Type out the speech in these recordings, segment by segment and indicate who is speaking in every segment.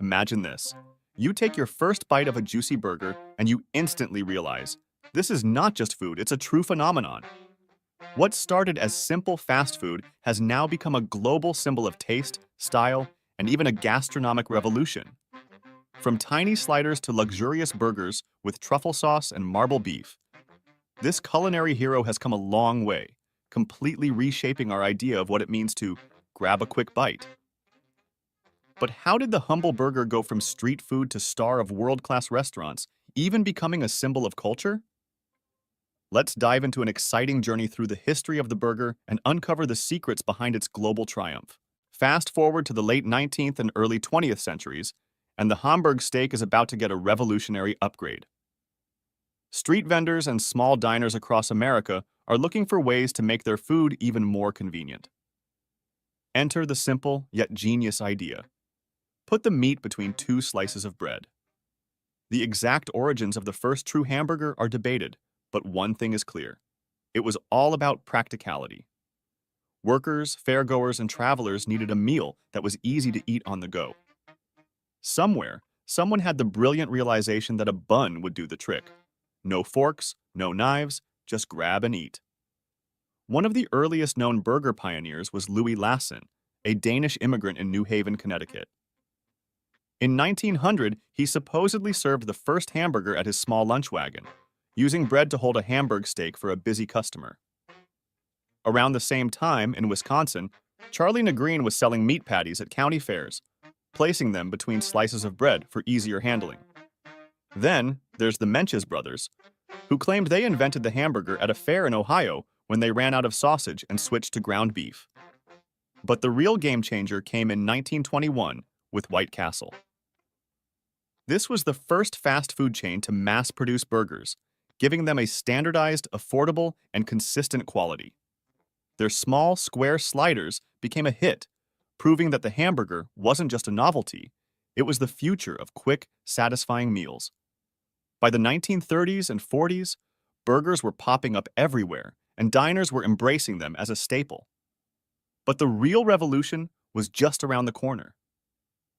Speaker 1: Imagine this. You take your first bite of a juicy burger and you instantly realize this is not just food, it's a true phenomenon. What started as simple fast food has now become a global symbol of taste, style, and even a gastronomic revolution. From tiny sliders to luxurious burgers with truffle sauce and marble beef, this culinary hero has come a long way, completely reshaping our idea of what it means to grab a quick bite. But how did the humble burger go from street food to star of world-class restaurants, even becoming a symbol of culture? Let's dive into an exciting journey through the history of the burger and uncover the secrets behind its global triumph. Fast forward to the late 19th and early 20th centuries, and the Hamburg steak is about to get a revolutionary upgrade. Street vendors and small diners across America are looking for ways to make their food even more convenient. Enter the simple yet genius idea. Put the meat between two slices of bread. The exact origins of the first true hamburger are debated, but one thing is clear. It was all about practicality. Workers, fairgoers, and travelers needed a meal that was easy to eat on the go. Somewhere, someone had the brilliant realization that a bun would do the trick. No forks, no knives, just grab and eat. One of the earliest known burger pioneers was Louis Lassen, a Danish immigrant in New Haven, Connecticut. In 1900, he supposedly served the first hamburger at his small lunch wagon, using bread to hold a Hamburg steak for a busy customer. Around the same time, in Wisconsin, Charlie Negreen was selling meat patties at county fairs, placing them between slices of bread for easier handling. Then, there's the Menches brothers, who claimed they invented the hamburger at a fair in Ohio when they ran out of sausage and switched to ground beef. But the real game changer came in 1921 with White Castle. This was the first fast food chain to mass-produce burgers, giving them a standardized, affordable, and consistent quality. Their small, square sliders became a hit, proving that the hamburger wasn't just a novelty, it was the future of quick, satisfying meals. By the 1930s and 40s, burgers were popping up everywhere, and diners were embracing them as a staple. But the real revolution was just around the corner.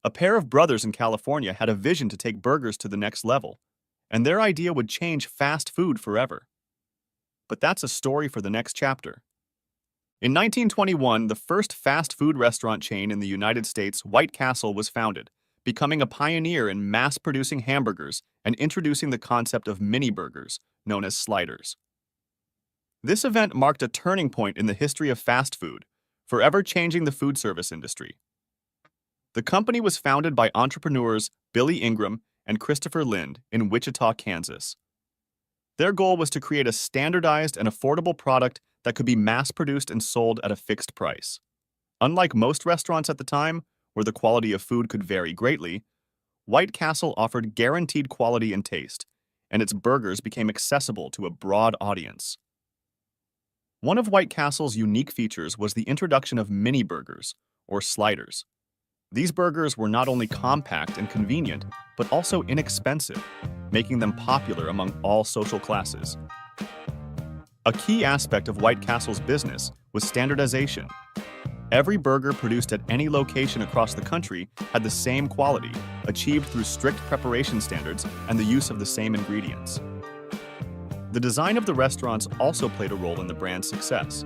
Speaker 1: A pair of brothers in California had a vision to take burgers to the next level, and their idea would change fast food forever. But that's a story for the next chapter. In 1921, the first fast food restaurant chain in the United States, White Castle, was founded, becoming a pioneer in mass-producing hamburgers and introducing the concept of mini burgers, known as sliders. This event marked a turning point in the history of fast food, forever changing the food service industry. The company was founded by entrepreneurs Billy Ingram and Christopher Lind in Wichita, Kansas. Their goal was to create a standardized and affordable product that could be mass-produced and sold at a fixed price. Unlike most restaurants at the time, where the quality of food could vary greatly, White Castle offered guaranteed quality and taste, and its burgers became accessible to a broad audience. One of White Castle's unique features was the introduction of mini burgers, or sliders. These burgers were not only compact and convenient, but also inexpensive, making them popular among all social classes. A key aspect of White Castle's business was standardization. Every burger produced at any location across the country had the same quality, achieved through strict preparation standards and the use of the same ingredients. The design of the restaurants also played a role in the brand's success.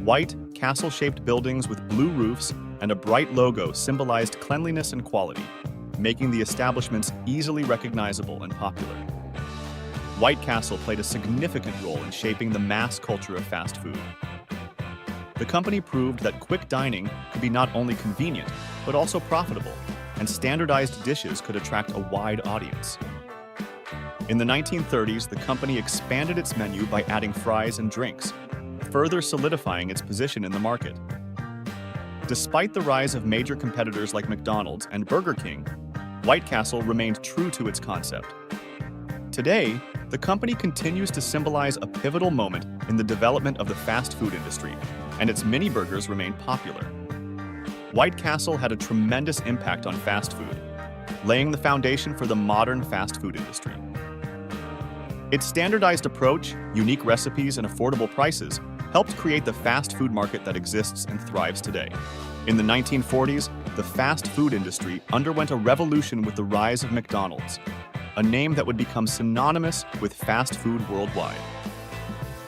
Speaker 1: White, castle-shaped buildings with blue roofs and a bright logo symbolized cleanliness and quality, making the establishments easily recognizable and popular. White Castle played a significant role in shaping the mass culture of fast food. The company proved that quick dining could be not only convenient, but also profitable, and standardized dishes could attract a wide audience. In the 1930s, the company expanded its menu by adding fries and drinks, further solidifying its position in the market. Despite the rise of major competitors like McDonald's and Burger King, White Castle remained true to its concept. Today, the company continues to symbolize a pivotal moment in the development of the fast food industry, and its mini burgers remain popular. White Castle had a tremendous impact on fast food, laying the foundation for the modern fast food industry. Its standardized approach, unique recipes, and affordable prices helped create the fast food market that exists and thrives today. In the 1940s, the fast food industry underwent a revolution with the rise of McDonald's, a name that would become synonymous with fast food worldwide.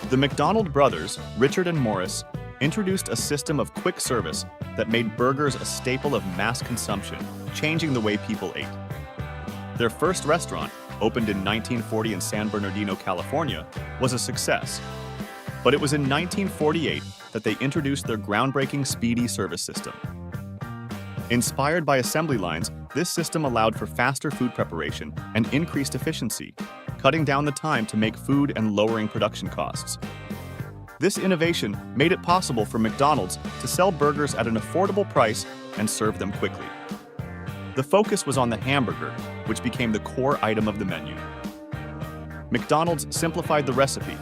Speaker 1: The McDonald brothers, Richard and Morris, introduced a system of quick service that made burgers a staple of mass consumption, changing the way people ate. Their first restaurant, opened in 1940 in San Bernardino, California, was a success. But it was in 1948 that they introduced their groundbreaking speedy service system. Inspired by assembly lines, this system allowed for faster food preparation and increased efficiency, cutting down the time to make food and lowering production costs. This innovation made it possible for McDonald's to sell burgers at an affordable price and serve them quickly. The focus was on the hamburger, which became the core item of the menu. McDonald's simplified the recipe: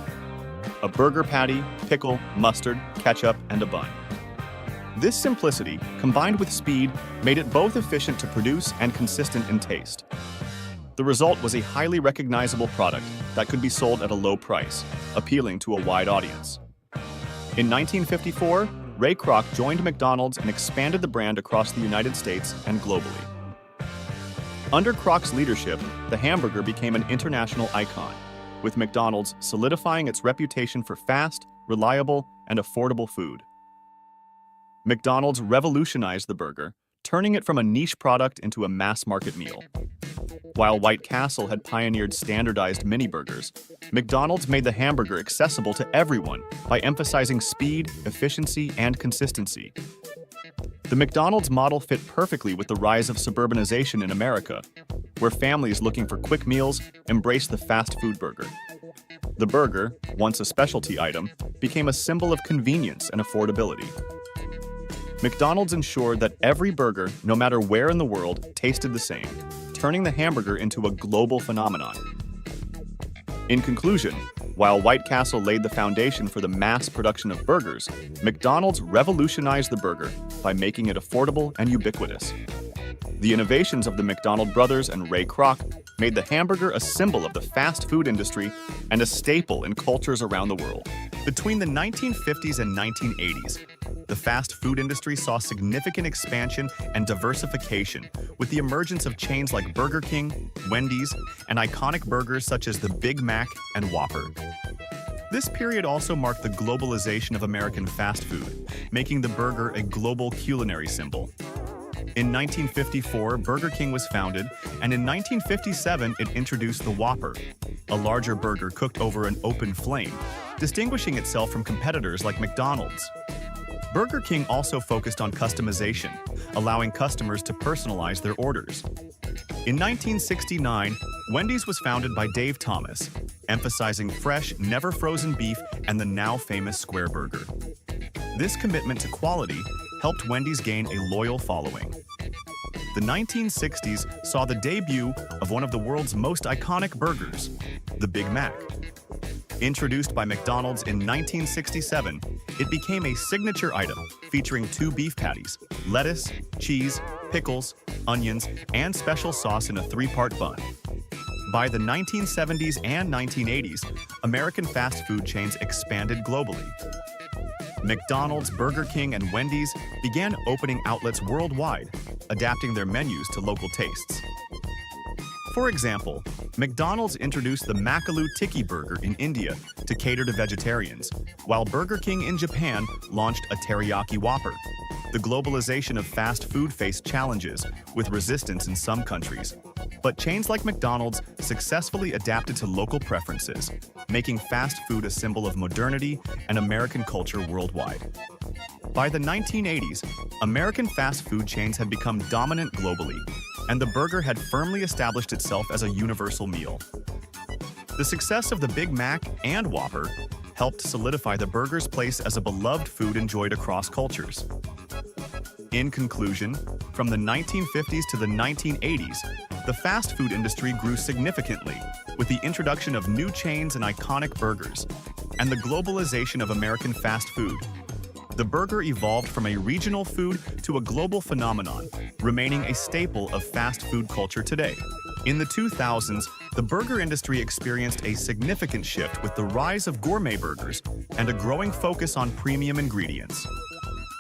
Speaker 1: a burger patty, pickle, mustard, ketchup, and a bun. This simplicity, combined with speed, made it both efficient to produce and consistent in taste. The result was a highly recognizable product that could be sold at a low price, appealing to a wide audience. In 1954, Ray Kroc joined McDonald's and expanded the brand across the United States and globally. Under Kroc's leadership, the hamburger became an international icon, with McDonald's solidifying its reputation for fast, reliable, and affordable food. McDonald's revolutionized the burger, turning it from a niche product into a mass-market meal. While White Castle had pioneered standardized mini burgers, McDonald's made the hamburger accessible to everyone by emphasizing speed, efficiency, and consistency. The McDonald's model fit perfectly with the rise of suburbanization in America, where families looking for quick meals embraced the fast food burger. The burger, once a specialty item, became a symbol of convenience and affordability. McDonald's ensured that every burger, no matter where in the world, tasted the same, turning the hamburger into a global phenomenon. In conclusion, while White Castle laid the foundation for the mass production of burgers, McDonald's revolutionized the burger by making it affordable and ubiquitous. The innovations of the McDonald brothers and Ray Kroc made the hamburger a symbol of the fast food industry and a staple in cultures around the world. Between the 1950s and 1980s, the fast food industry saw significant expansion and diversification with the emergence of chains like Burger King, Wendy's, and iconic burgers such as the Big Mac and Whopper. This period also marked the globalization of American fast food, making the burger a global culinary symbol. In 1954, Burger King was founded, and in 1957 it introduced the Whopper, a larger burger cooked over an open flame, distinguishing itself from competitors like McDonald's. Burger King also focused on customization, allowing customers to personalize their orders. In 1969, Wendy's was founded by Dave Thomas, emphasizing fresh, never-frozen beef and the now-famous square burger. This commitment to quality helped Wendy's gain a loyal following. The 1960s saw the debut of one of the world's most iconic burgers, the Big Mac. Introduced by McDonald's in 1967, it became a signature item featuring 2 beef patties, lettuce, cheese, pickles, onions, and special sauce in a 3-part bun. By the 1970s and 1980s, American fast food chains expanded globally. McDonald's, Burger King, and Wendy's began opening outlets worldwide, adapting their menus to local tastes. For example, McDonald's introduced the Makaloo Tikki burger in India to cater to vegetarians, while Burger King in Japan launched a teriyaki Whopper. The globalization of fast food faced challenges, with resistance in some countries. But chains like McDonald's successfully adapted to local preferences, making fast food a symbol of modernity and American culture worldwide. By the 1980s, American fast food chains had become dominant globally, and the burger had firmly established itself as a universal meal. The success of the Big Mac and Whopper helped solidify the burger's place as a beloved food enjoyed across cultures. In conclusion, from the 1950s to the 1980s, the fast food industry grew significantly with the introduction of new chains and iconic burgers, and the globalization of American fast food. The burger evolved from a regional food to a global phenomenon, remaining a staple of fast food culture today. In the 2000s, the burger industry experienced a significant shift with the rise of gourmet burgers and a growing focus on premium ingredients.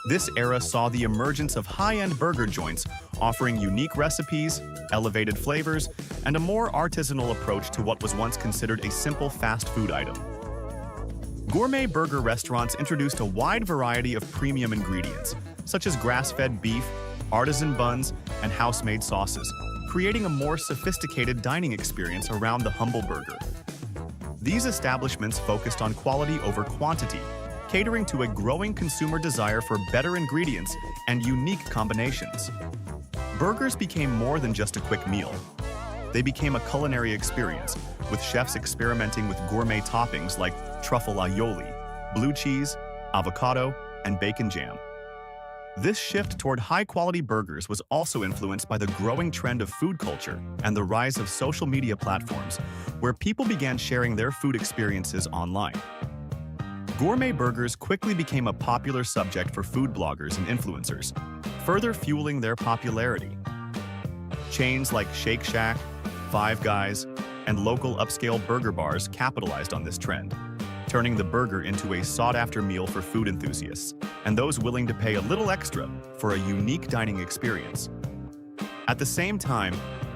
Speaker 1: This era saw the emergence of high-end burger joints offering unique recipes, elevated flavors, and a more artisanal approach to what was once considered a simple fast food item. Gourmet burger restaurants introduced a wide variety of premium ingredients, such as grass-fed beef, artisan buns, and house-made sauces, creating a more sophisticated dining experience around the humble burger. These establishments focused on quality over quantity, catering to a growing consumer desire for better ingredients and unique combinations. Burgers became more than just a quick meal. They became a culinary experience, with chefs experimenting with gourmet toppings like truffle aioli, blue cheese, avocado, and bacon jam. This shift toward high-quality burgers was also influenced by the growing trend of food culture and the rise of social media platforms, where people began sharing their food experiences online. Gourmet burgers quickly became a popular subject for food bloggers and influencers, further fueling their popularity. Chains like Shake Shack, Five Guys, and local upscale burger bars capitalized on this trend, turning the burger into a sought-after meal for food enthusiasts and those willing to pay a little extra for a unique dining experience. At the same time,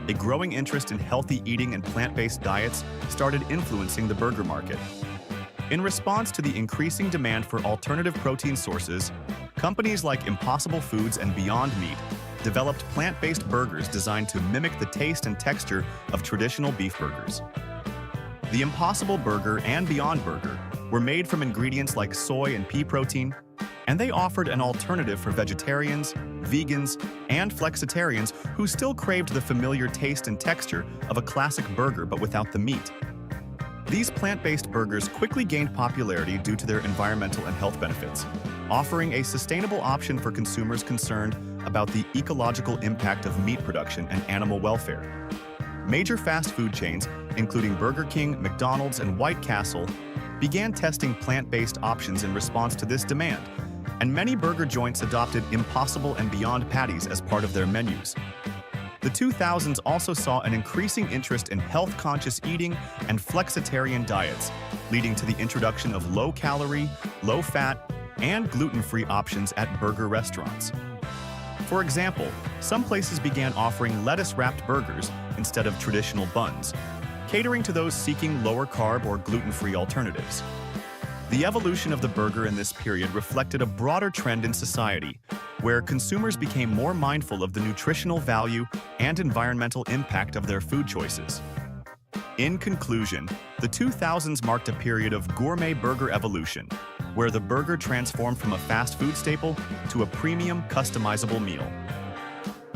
Speaker 1: a growing interest in healthy eating and plant-based diets started influencing the burger market. In response to the increasing demand for alternative protein sources, companies like Impossible Foods and Beyond Meat developed plant-based burgers designed to mimic the taste and texture of traditional beef burgers. The Impossible Burger and Beyond Burger were made from ingredients like soy and pea protein, and they offered an alternative for vegetarians, vegans, and flexitarians who still craved the familiar taste and texture of a classic burger but without the meat. These plant-based burgers quickly gained popularity due to their environmental and health benefits, offering a sustainable option for consumers concerned about the ecological impact of meat production and animal welfare. Major fast food chains, including Burger King, McDonald's, and White Castle, began testing plant-based options in response to this demand, and many burger joints adopted Impossible and Beyond patties as part of their menus. The 2000s also saw an increasing interest in health-conscious eating and flexitarian diets, leading to the introduction of low-calorie, low-fat, and gluten-free options at burger restaurants. For example, some places began offering lettuce-wrapped burgers instead of traditional buns, catering to those seeking lower-carb or gluten-free alternatives. The evolution of the burger in this period reflected a broader trend in society, where consumers became more mindful of the nutritional value and environmental impact of their food choices. In conclusion, the 2000s marked a period of gourmet burger evolution, where the burger transformed from a fast food staple to a premium, customizable meal.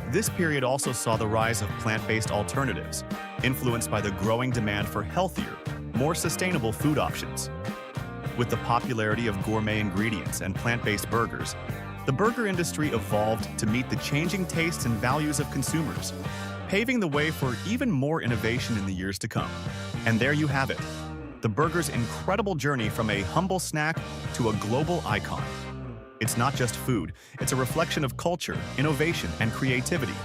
Speaker 1: This period also saw the rise of plant-based alternatives, influenced by the growing demand for healthier, more sustainable food options. With the popularity of gourmet ingredients and plant-based burgers, the burger industry evolved to meet the changing tastes and values of consumers, paving the way for even more innovation in the years to come. And there you have it, the burger's incredible journey from a humble snack to a global icon. It's not just food, it's a reflection of culture, innovation, and creativity.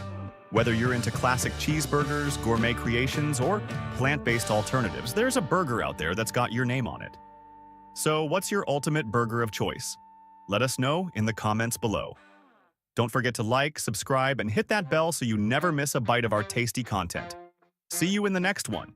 Speaker 1: Whether you're into classic cheeseburgers, gourmet creations, or plant-based alternatives, there's a burger out there that's got your name on it. So, what's your ultimate burger of choice? Let us know in the comments below. Don't forget to like, subscribe, and hit that bell so you never miss a bite of our tasty content. See you in the next one.